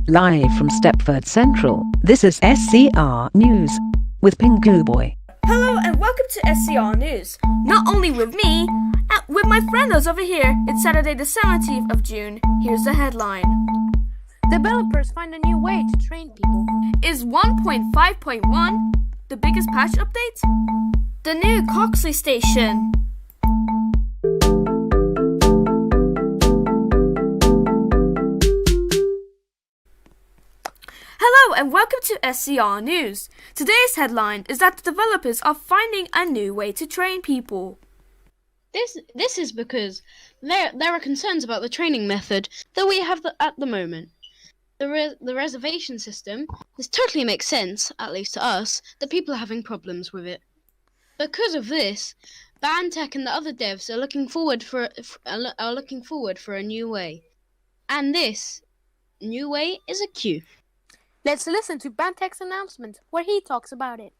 Live from Stepford Central, this is SCR News with PinguBoy. Hello and welcome to SCR News. Not only with me, with my friendos over here. It's Saturday the 17th of June. Here's the headline. Developers find a new way to train people. Is 1.5.1 the biggest patch update? The new Coxley station. Hello and welcome to SCR News. Today's headline is that the developers are finding a new way to train people. This is because there are concerns about the training method that we have at the moment. The reservation system, this totally makes sense, at least to us, that people are having problems with it. Because of this, BandTech and the other devs are looking forward for a new way. And this new way is a queue. Let's listen to BandTech's announcement, where he talks about it.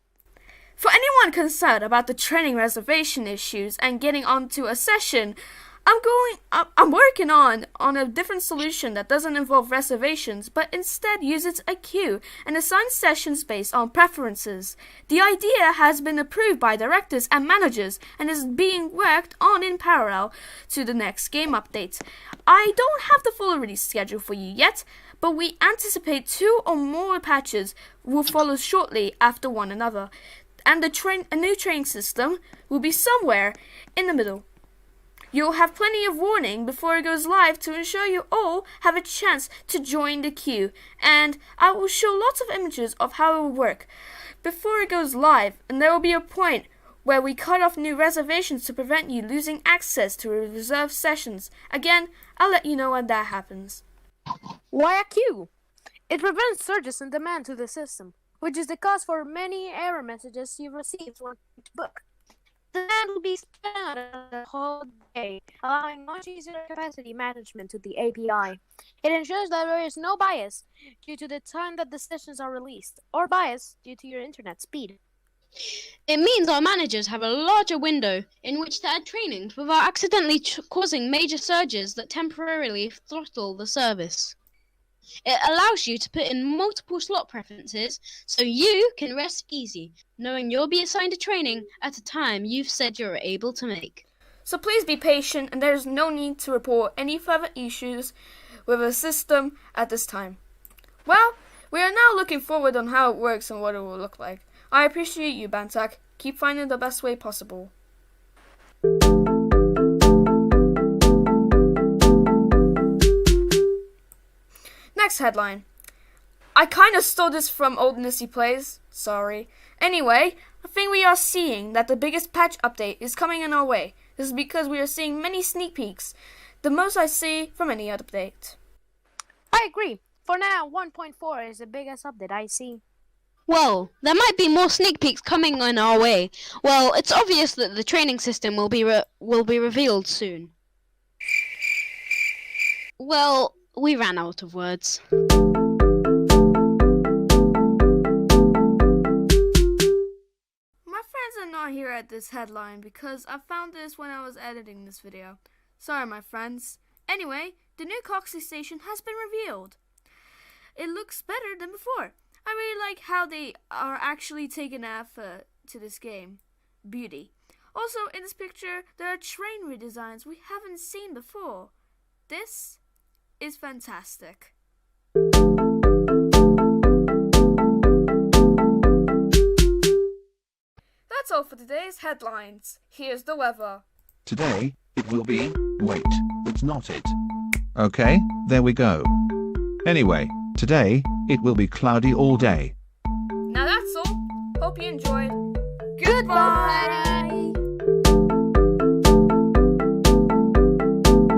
For anyone concerned about the training reservation issues and getting onto a session, I'm working on a different solution that doesn't involve reservations, but instead uses a queue and assigns sessions based on preferences. The idea has been approved by directors and managers and is being worked on in parallel to the next game update. I don't have the full release schedule for you yet, but we anticipate 2 or more patches will follow shortly after one another, and a new training system will be somewhere in the middle. You'll have plenty of warning before it goes live to ensure you all have a chance to join the queue, and I will show lots of images of how it will work before it goes live, and there will be a point where we cut off new reservations to prevent you losing access to reserved sessions. Again, I'll let you know when that happens. Why a queue? It prevents surges in demand to the system, which is the cause for many error messages you've received when you book. The demand will be spread out the whole day, allowing much easier capacity management to the API. It ensures that there is no bias due to the time that the sessions are released, or bias due to your internet speed. It means our managers have a larger window in which to add trainings without accidentally causing major surges that temporarily throttle the service. It allows you to put in multiple slot preferences so you can rest easy, knowing you'll be assigned a training at a time you've said you're able to make. So please be patient, and there's no need to report any further issues with the system at this time. Well, we are now looking forward on how it works and what it will look like. I appreciate you, BandTech. Keep finding the best way possible. Next headline. I kinda stole this from Old Nissy Plays. Sorry. Anyway, I think we are seeing that the biggest patch update is coming in our way. This is because we are seeing many sneak peeks. The most I see from any update. I agree. For now, 1.4 is the biggest update I see. Well, there might be more sneak peeks coming on our way. Well, it's obvious that the training system will be revealed soon. Well, we ran out of words. My friends are not here at this headline because I found this when I was editing this video. Sorry, my friends. Anyway, the new Coxley station has been revealed. It looks better than before. I really like how they are actually taking effort to this game. Beauty. Also, in this picture, there are train redesigns we haven't seen before. This is fantastic. That's all for today's headlines. Here's the weather. Today, it will be, wait, it's not it. Okay, there we go. Anyway, today, it will be cloudy all day. Now that's all. Hope you enjoyed. Goodbye!